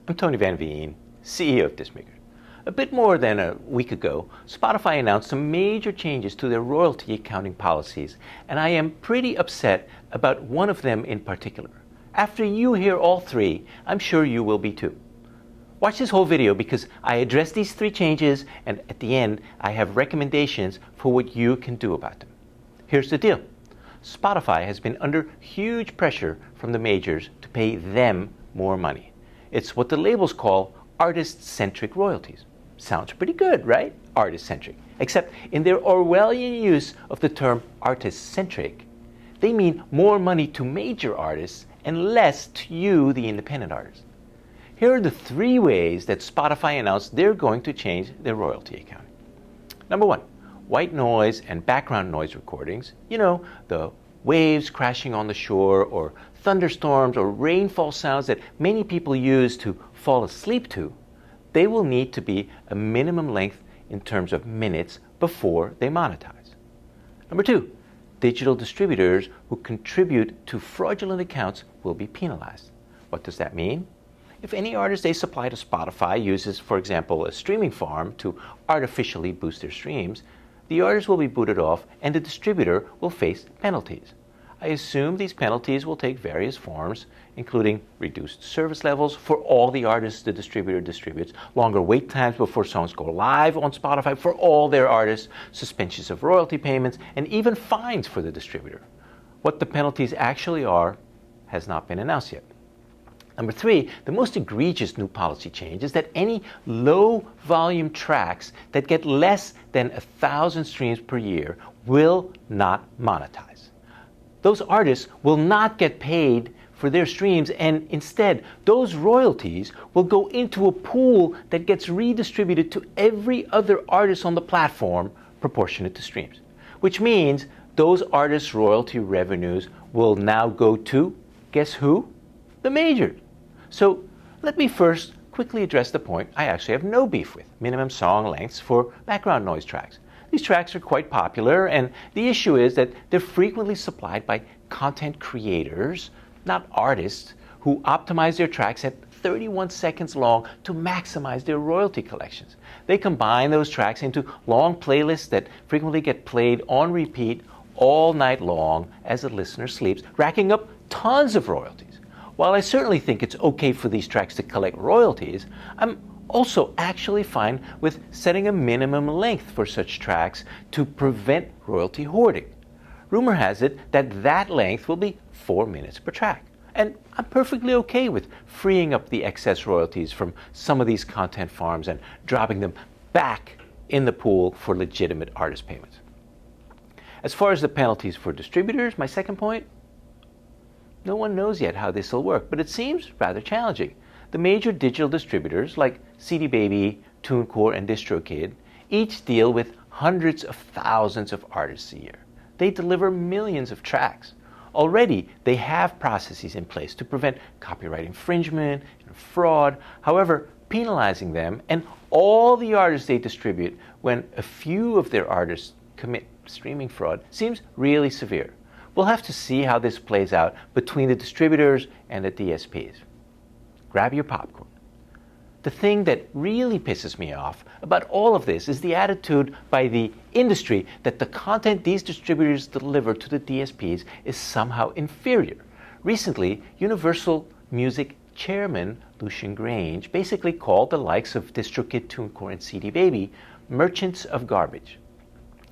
I'm Tony Van Veen, CEO of Discmaker. A bit more than a week ago, Spotify announced some major changes to their royalty accounting policies, and I am pretty upset about one of them in particular. After you hear all three, I'm sure you will be too. Watch this whole video because I address these three changes, and at the end, I have recommendations for what you can do about them. Here's the deal. Spotify has been under huge pressure from the majors to pay them more money. It's what the labels call artist-centric royalties. Sounds pretty good, right? Artist-centric. Except in their Orwellian use of the term artist-centric, they mean more money to major artists and less to you, the independent artist. Here are the three ways that Spotify announced they're going to change their royalty accounting. Number one, white noise and background noise recordings, the waves crashing on the shore or thunderstorms or rainfall sounds that many people use to fall asleep to, they will need to be a minimum length in terms of minutes before they monetize. Number two, digital distributors who contribute to fraudulent accounts will be penalized. What does that mean? If any artist they supply to Spotify uses, for example, a streaming farm to artificially boost their streams, the artist will be booted off and the distributor will face penalties. I assume these penalties will take various forms, including reduced service levels for all the artists the distributor distributes, longer wait times before songs go live on Spotify for all their artists, suspensions of royalty payments, and even fines for the distributor. What the penalties actually are has not been announced yet. Number three, the most egregious new policy change is that any low-volume tracks that get less than 1,000 streams per year will not monetize. Those artists will not get paid for their streams, and instead, those royalties will go into a pool that gets redistributed to every other artist on the platform proportionate to streams. Which means those artists' royalty revenues will now go to, guess who? The majors. So let me first quickly address the point I actually have no beef with, minimum song lengths for background noise tracks. These tracks are quite popular, and the issue is that they're frequently supplied by content creators, not artists, who optimize their tracks at 31 seconds long to maximize their royalty collections. They combine those tracks into long playlists that frequently get played on repeat all night long as the listener sleeps, racking up tons of royalties. While I certainly think it's okay for these tracks to collect royalties, I'm also actually fine with setting a minimum length for such tracks to prevent royalty hoarding. Rumor has it that that length will be 4 minutes per track. And I'm perfectly okay with freeing up the excess royalties from some of these content farms and dropping them back in the pool for legitimate artist payments. As far as the penalties for distributors, my second point, no one knows yet how this will work, but it seems rather challenging. The major digital distributors like CD Baby, TuneCore, and DistroKid each deal with hundreds of thousands of artists a year. They deliver millions of tracks. Already, they have processes in place to prevent copyright infringement and fraud. However, penalizing them and all the artists they distribute when a few of their artists commit streaming fraud seems really severe. We'll have to see how this plays out between the distributors and the DSPs. Grab your popcorn. The thing that really pisses me off about all of this is the attitude by the industry that the content these distributors deliver to the DSPs is somehow inferior. Recently, Universal Music chairman Lucian Grange basically called the likes of DistroKid, TuneCore, and CD Baby merchants of garbage.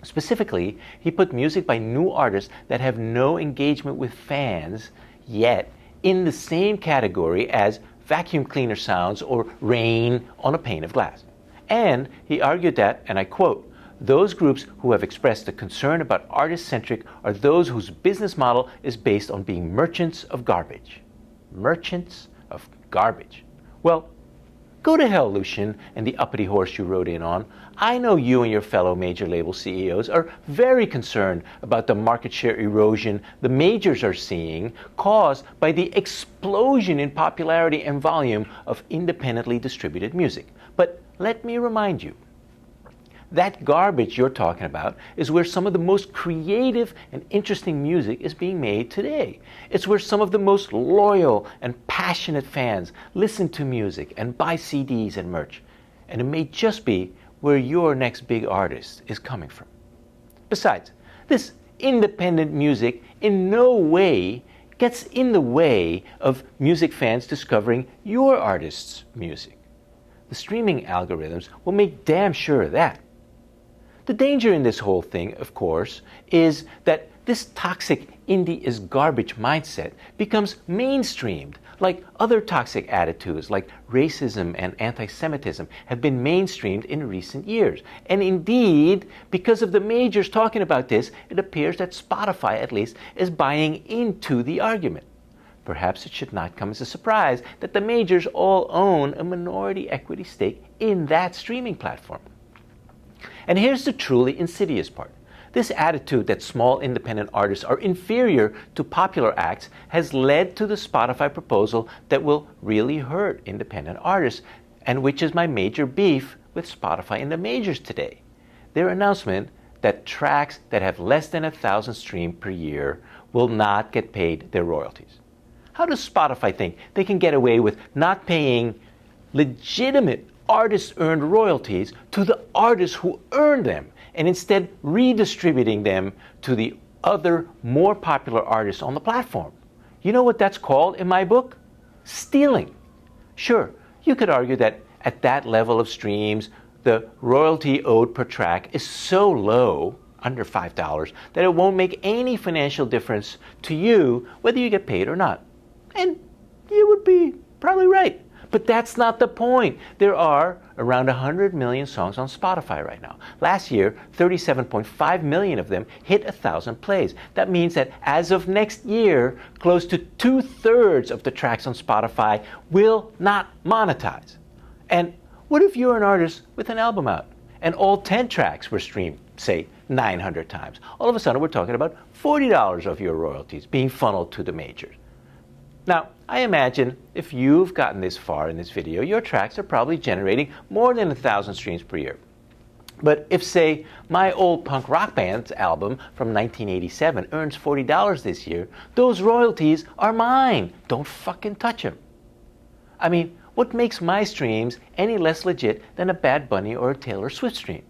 Specifically, he put music by new artists that have no engagement with fans yet in the same category as vacuum cleaner sounds or rain on a pane of glass. And he argued that, and I quote, "Those groups who have expressed a concern about artist-centric are those whose business model is based on being merchants of garbage." Merchants of garbage. Well, go to hell, Lucian, and the uppity horse you rode in on. I know you and your fellow major label CEOs are very concerned about the market share erosion the majors are seeing caused by the explosion in popularity and volume of independently distributed music. But let me remind you, That garbage you're talking about is where some of the most creative and interesting music is being made today. It's where some of the most loyal and passionate fans listen to music and buy CDs and merch. And it may just be where your next big artist is coming from. Besides, this independent music in no way gets in the way of music fans discovering your artist's music. The streaming algorithms will make damn sure of that. The danger in this whole thing, of course, is that this toxic indie is garbage mindset becomes mainstreamed, like other toxic attitudes like racism and anti-Semitism have been mainstreamed in recent years. And indeed, because of the majors talking about this, it appears that Spotify, at least, is buying into the argument. Perhaps it should not come as a surprise that the majors all own a minority equity stake in that streaming platform. And here's the truly insidious part. This attitude that small independent artists are inferior to popular acts has led to the Spotify proposal that will really hurt independent artists, and which is my major beef with Spotify and the majors today. Their announcement that tracks that have less than 1,000 streams per year will not get paid their royalties. How does Spotify think they can get away with not paying legitimate artist-earned royalties to the artists who earn them, and instead redistributing them to the other more popular artists on the platform? You know what that's called in my book? Stealing. Sure, you could argue that at that level of streams, the royalty owed per track is so low, under $5, that it won't make any financial difference to you whether you get paid or not. And you would be probably right. But that's not the point. There are around 100 million songs on Spotify right now. Last year, 37.5 million of them hit 1,000 plays. That means that as of next year, close to 2/3 of the tracks on Spotify will not monetize. And what if you're an artist with an album out and all 10 tracks were streamed, say, 900 times? All of a sudden, we're talking about $40 of your royalties being funneled to the majors. Now, I imagine if you've gotten this far in this video, your tracks are probably generating more than 1,000 streams per year. But if, say, my old punk rock band's album from 1987 earns $40 this year, those royalties are mine. Don't fucking touch them. I mean, what makes my streams any less legit than a Bad Bunny or a Taylor Swift stream?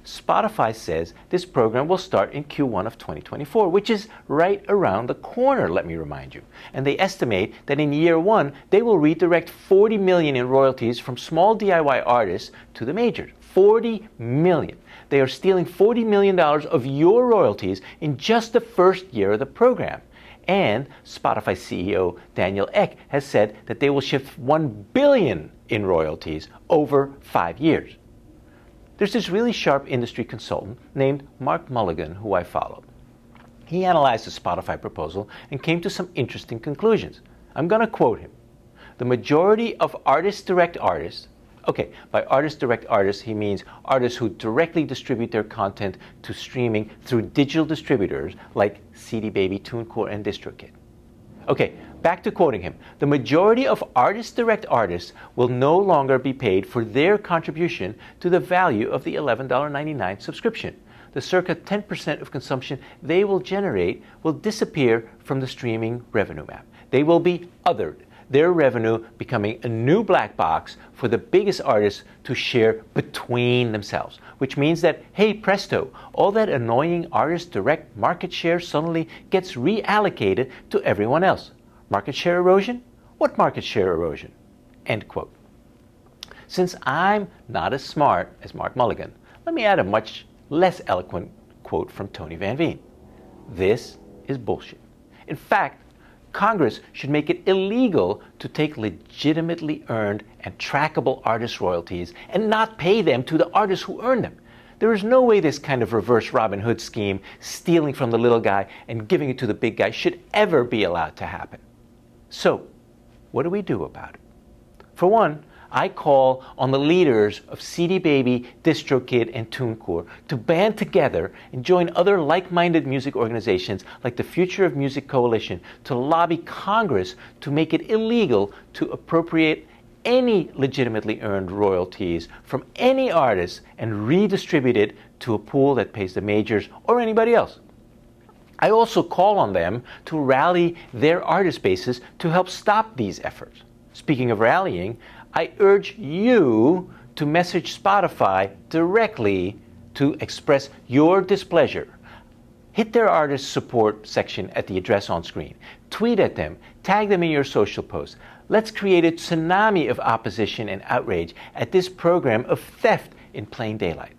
Spotify says this program will start in Q1 of 2024, which is right around the corner, let me remind you. And they estimate that in year one, they will redirect $40 million in royalties from small DIY artists to the majors. $40 million. They are stealing $40 million of your royalties in just the first year of the program. And Spotify CEO Daniel Ek has said that they will shift $1 billion in royalties over 5 years. There's this really sharp industry consultant named Mark Mulligan who I followed. He analyzed the Spotify proposal and came to some interesting conclusions. I'm going to quote him. The majority of artist-direct artists, okay, by artist-direct artists he means artists who directly distribute their content to streaming through digital distributors like CD Baby, TuneCore, and DistroKid. Okay, back to quoting him. The majority of artist-direct artists will no longer be paid for their contribution to the value of the $11.99 subscription. The circa 10% of consumption they will generate will disappear from the streaming revenue map. They will be othered, their revenue becoming a new black box for the biggest artists to share between themselves. Which means that, hey presto, all that annoying artist-direct market share suddenly gets reallocated to everyone else. Market share erosion? What market share erosion? End quote. Since I'm not as smart as Mark Mulligan, let me add a much less eloquent quote from Tony Van Veen. This is bullshit. In fact, Congress should make it illegal to take legitimately earned and trackable artist royalties and not pay them to the artists who earn them. There is no way this kind of reverse Robin Hood scheme, stealing from the little guy and giving it to the big guy, should ever be allowed to happen. So, what do we do about it? For one, I call on the leaders of CD Baby, DistroKid, and TuneCore to band together and join other like-minded music organizations like the Future of Music Coalition to lobby Congress to make it illegal to appropriate any legitimately earned royalties from any artist and redistribute it to a pool that pays the majors or anybody else. I also call on them to rally their artist bases to help stop these efforts. Speaking of rallying, I urge you to message Spotify directly to express your displeasure. Hit their artist support section at the address on screen. Tweet at them, tag them in your social posts. Let's create a tsunami of opposition and outrage at this program of theft in plain daylight.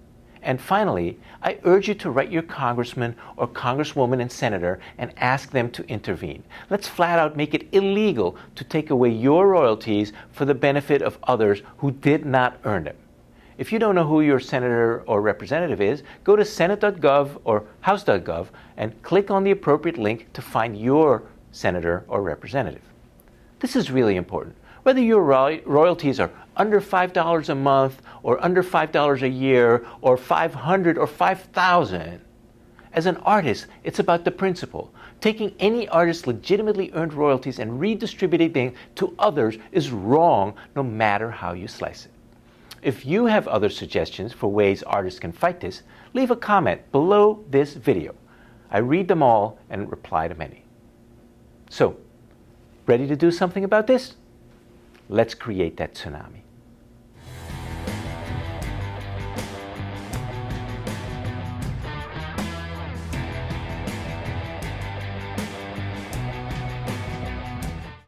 And finally, I urge you to write your congressman or congresswoman and senator and ask them to intervene. Let's flat out make it illegal to take away your royalties for the benefit of others who did not earn them. If you don't know who your senator or representative is, go to senate.gov or house.gov and click on the appropriate link to find your senator or representative. This is really important. Whether your royalties are under $5 a month or under $5 a year or $500 or $5,000, as an artist, it's about the principle. Taking any artist's legitimately earned royalties and redistributing them to others is wrong, no matter how you slice it. If you have other suggestions for ways artists can fight this, leave a comment below this video. I read them all and reply to many. So, ready to do something about this? Let's create that tsunami.